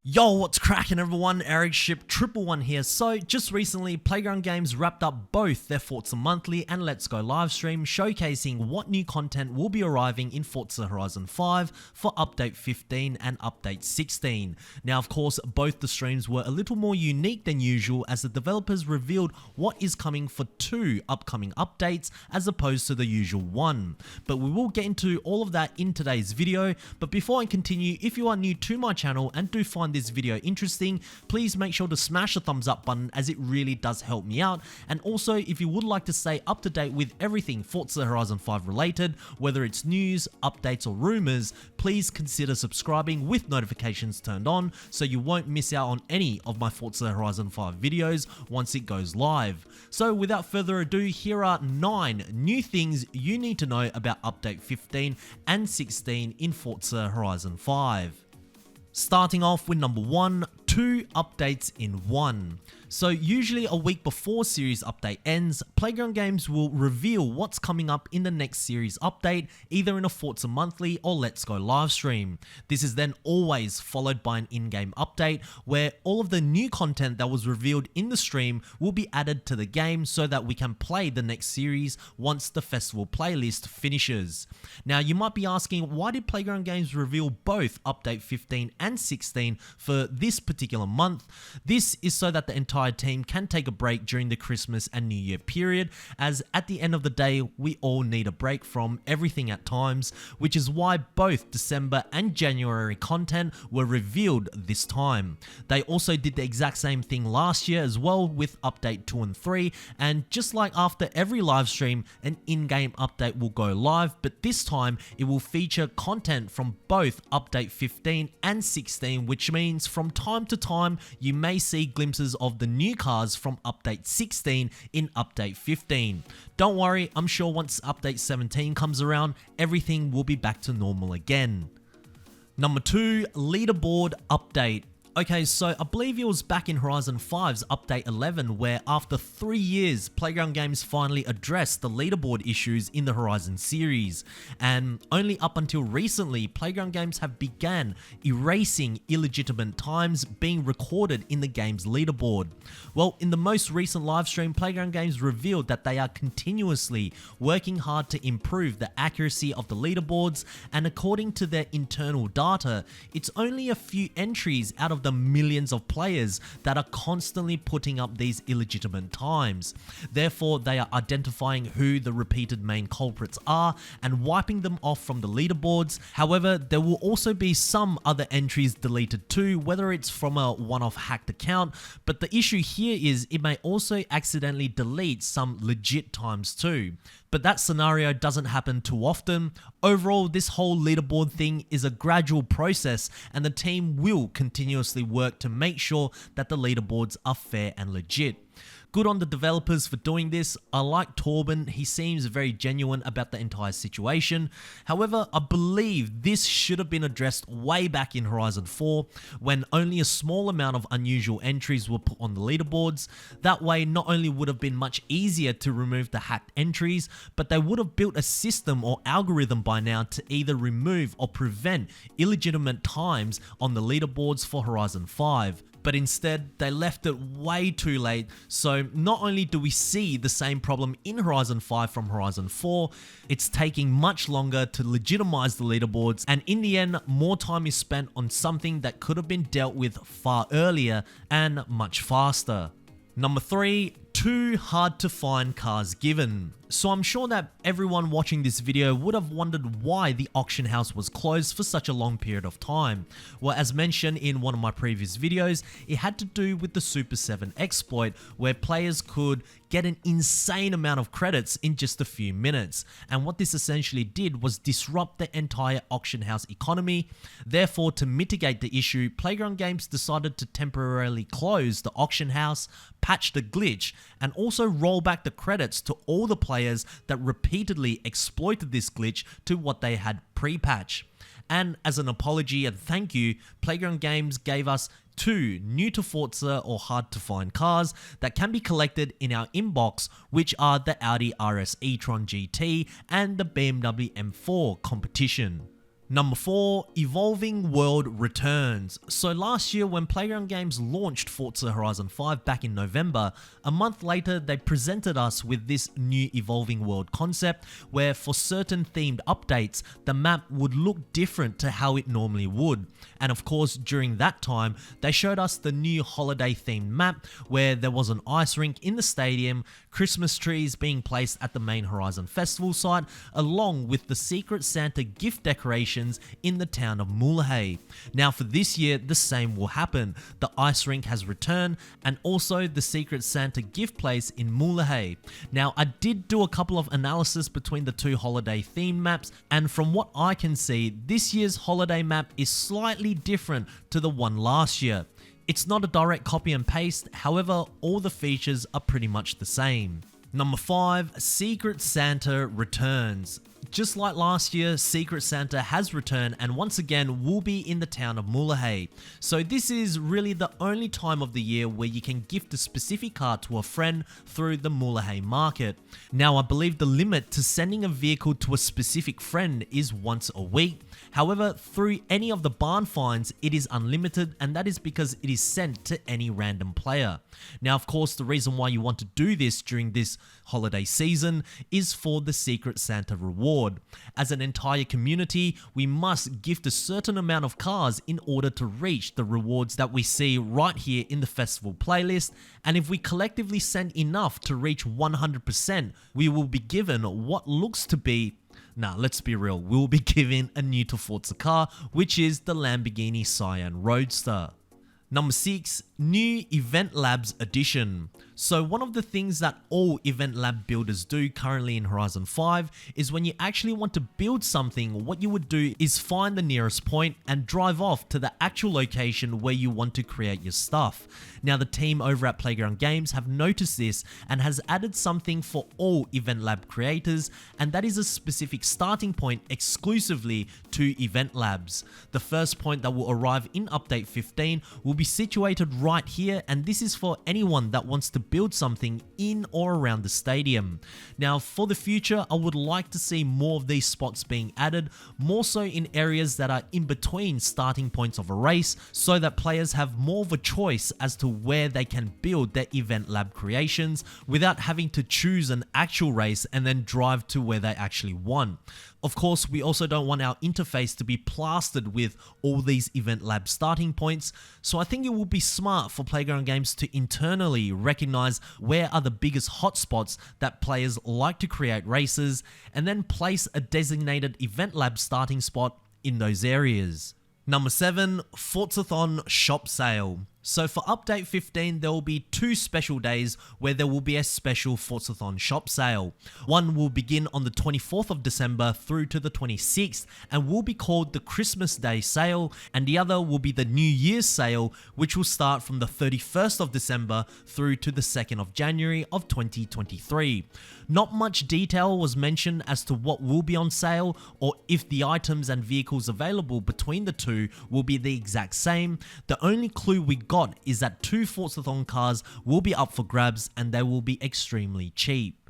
Yo, what's cracking everyone? Ericship 111 here. So, just recently, Playground Games wrapped up both their Forza Monthly and Let's Go livestream, showcasing what new content will be arriving in Forza Horizon 5 for Update 15 and Update 16. Now, of course, both the streams were a little more unique than usual as the developers revealed what is coming for two upcoming updates as opposed to the usual one. But we will get into all of that in today's video. But before I continue, if you are new to my channel and do find this video interesting, please make sure to smash the thumbs up button as it really does help me out. And also, if you would like to stay up to date with everything Forza Horizon 5 related, whether it's news, updates or rumors, please consider subscribing with notifications turned on so you won't miss out on any of my Forza Horizon 5 videos once it goes live. So without further ado, here are 9 new things you need to know about Update 15 and 16 in Forza Horizon 5. Starting off with number 1, 2 updates in 1. So usually a week before series update ends, Playground Games will reveal what's coming up in the next series update, either in a Forza Monthly or Let's Go livestream. This is then always followed by an in-game update where all of the new content that was revealed in the stream will be added to the game so that we can play the next series once the festival playlist finishes. Now you might be asking, why did Playground Games reveal both Update 15 and 16 for this particular month? This is so that the entire team can take a break during the Christmas and New Year period, as at the end of the day we all need a break from everything at times, which is why both December and January content were revealed this time. They also did the exact same thing last year as well with Update 2 and 3, and just like after every live stream, an in-game update will go live, but this time it will feature content from both Update 15 and 16, which means from time to time you may see glimpses of the new cars from Update 16 in Update 15. Don't worry, I'm sure once Update 17 comes around, everything will be back to normal again. Number 2, Leaderboard update. Okay, so I believe it was back in Horizon 5's Update 11 where after 3 years, Playground Games finally addressed the leaderboard issues in the Horizon series. And only up until recently, Playground Games have began erasing illegitimate times being recorded in the game's leaderboard. Well, in the most recent livestream, Playground Games revealed that they are continuously working hard to improve the accuracy of the leaderboards, and according to their internal data, it's only a few entries out of the millions of players that are constantly putting up these illegitimate times. Therefore, they are identifying who the repeated main culprits are and wiping them off from the leaderboards. However, there will also be some other entries deleted too, whether it's from a one-off hacked account, but the issue here is it may also accidentally delete some legit times too. But that scenario doesn't happen too often. Overall, this whole leaderboard thing is a gradual process, and the team will continuously work to make sure that the leaderboards are fair and legit. Good on the developers for doing this. I like Torben, he seems very genuine about the entire situation. However, I believe this should have been addressed way back in Horizon 4 when only a small amount of unusual entries were put on the leaderboards. That way, not only would have been much easier to remove the hacked entries, but they would have built a system or algorithm by now to either remove or prevent illegitimate times on the leaderboards for Horizon 5. But instead, they left it way too late, so not only do we see the same problem in Horizon 5 from Horizon 4, it's taking much longer to legitimize the leaderboards, and in the end, more time is spent on something that could have been dealt with far earlier and much faster. Number 3, 2 hard to find cars given. So I'm sure that everyone watching this video would have wondered why the auction house was closed for such a long period of time. Well, as mentioned in one of my previous videos, it had to do with the Super 7 exploit where players could get an insane amount of credits in just a few minutes. And what this essentially did was disrupt the entire auction house economy. Therefore, to mitigate the issue, Playground Games decided to temporarily close the auction house, patch the glitch, and also roll back the credits to all the players that repeatedly exploited this glitch to what they had pre-patch. And as an apology and thank you, Playground Games gave us 2 new to Forza or hard to find cars that can be collected in our inbox, which are the Audi RS e-tron GT and the BMW M4 competition. Number 4, Evolving World returns. So last year when Playground Games launched Forza Horizon 5 back in November, a month later they presented us with this new Evolving World concept where for certain themed updates, the map would look different to how it normally would. And of course, during that time, they showed us the new holiday themed map where there was an ice rink in the stadium, Christmas trees being placed at the main Horizon Festival site, along with the Secret Santa gift decorations in the town of Mulhay. Now for this year, the same will happen. The ice rink has returned and also the Secret Santa gift place in Mulhay. Now I did do a couple of analysis between the two holiday themed maps, and from what I can see, this year's holiday map is slightly different to the one last year. It's not a direct copy and paste, however, all the features are pretty much the same. Number 5, Secret Santa returns. Just like last year, Secret Santa has returned and once again will be in the town of Mulhay. So this is really the only time of the year where you can gift a specific car to a friend through the Mulhay market. Now I believe the limit to sending a vehicle to a specific friend is once a week. However, through any of the barn finds, it is unlimited, and that is because it is sent to any random player. Now, of course, the reason why you want to do this during this holiday season is for the Secret Santa reward. As an entire community, we must gift a certain amount of cars in order to reach the rewards that we see right here in the festival playlist, and if we collectively send enough to reach 100%, we will be given what looks to be let's be real, we'll be given a new to Forza car, which is the Lamborghini Cyan Roadster. Number 6, new Eventlabs Addition. So one of the things that all Eventlab builders do currently in Horizon 5 is when you actually want to build something, what you would do is find the nearest point and drive off to the actual location where you want to create your stuff. Now the team over at Playground Games have noticed this and has added something for all Eventlab creators, and that is a specific starting point exclusively to Eventlabs. The first point that will arrive in update 15 will be situated right here, and this is for anyone that wants to build something in or around the stadium. Now for the future, I would like to see more of these spots being added, more so in areas that are in between starting points of a race, so that players have more of a choice as to where they can build their Event Lab creations without having to choose an actual race and then drive to where they actually want. Of course, we also don't want our interface to be plastered with all these Event Lab starting points, so I think it will be smart for Playground Games to internally recognize where are the biggest hotspots that players like to create races, and then place a designated Event Lab starting spot in those areas. Number 7, Forzathon Shop Sale. So for update 15, there will be 2 special days where there will be a special Forzathon shop sale. One will begin on the 24th of December through to the 26th and will be called the Christmas Day sale, and the other will be the New Year's sale, which will start from the 31st of December through to the 2nd of January of 2023. Not much detail was mentioned as to what will be on sale or if the items and vehicles available between the two will be the exact same. The only clue we got is that 2 Forzathon cars will be up for grabs and they will be extremely cheap.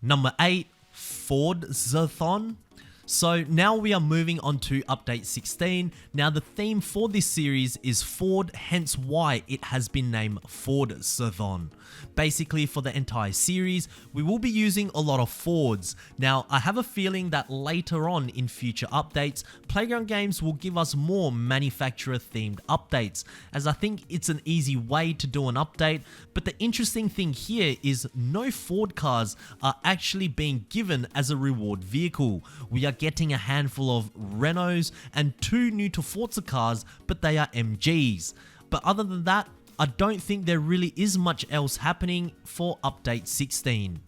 Number 8, FORDzathon. So now we are moving on to update 16. Now the theme for this series is Ford, hence why it has been named FORDzathon. Basically for the entire series, we will be using a lot of Fords. Now I have a feeling that later on in future updates, Playground Games will give us more manufacturer themed updates, as I think it's an easy way to do an update. But the interesting thing here is no Ford cars are actually being given as a reward vehicle. We are getting a handful of Renaults and 2 new to Forza cars, but they are MGs. But other than that, I don't think there really is much else happening for update 16.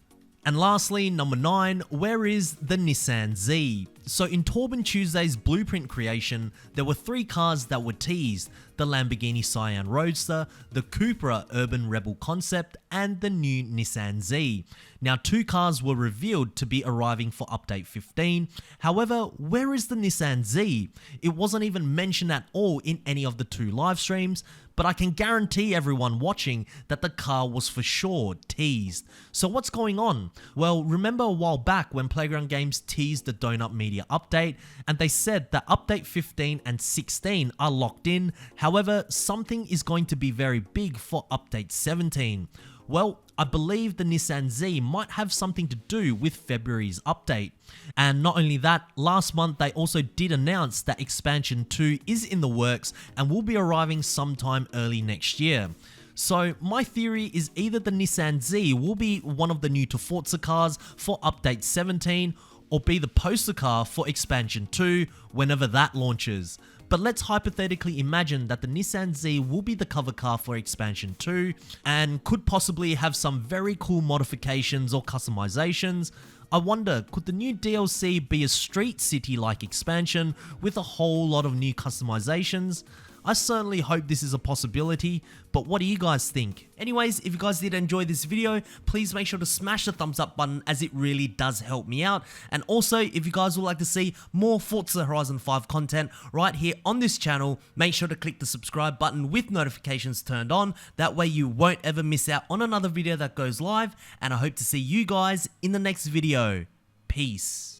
And lastly, number 9, where is the Nissan Z? So in Torben Tuesday's blueprint creation, there were 3 cars that were teased: the Lamborghini Cyan Roadster, the Cupra Urban Rebel concept, and the new Nissan Z. Now 2 cars were revealed to be arriving for update 15. However, where is the Nissan Z? It wasn't even mentioned at all in any of the 2 live streams. but I can guarantee everyone watching that the car was for sure teased. So what's going on? Well, remember a while back when Playground Games teased the Donut Media update, and they said that update 15 and 16 are locked in. However, something is going to be very big for update 17. Well, I believe the Nissan Z might have something to do with February's update. And not only that, last month they also did announce that expansion 2 is in the works and will be arriving sometime early next year. So my theory is either the Nissan Z will be one of the new to Forza cars for update 17, or be the poster car for expansion 2 whenever that launches. But let's hypothetically imagine that the Nissan Z will be the cover car for expansion 2 and could possibly have some very cool modifications or customizations. I wonder, could the new DLC be a street city-like expansion with a whole lot of new customizations? I certainly hope this is a possibility, but what do you guys think? Anyways, if you guys did enjoy this video, please make sure to smash the thumbs up button as it really does help me out. And also, if you guys would like to see more Forza Horizon 5 content right here on this channel, make sure to click the subscribe button with notifications turned on. That way you won't ever miss out on another video that goes live, and I hope to see you guys in the next video. Peace.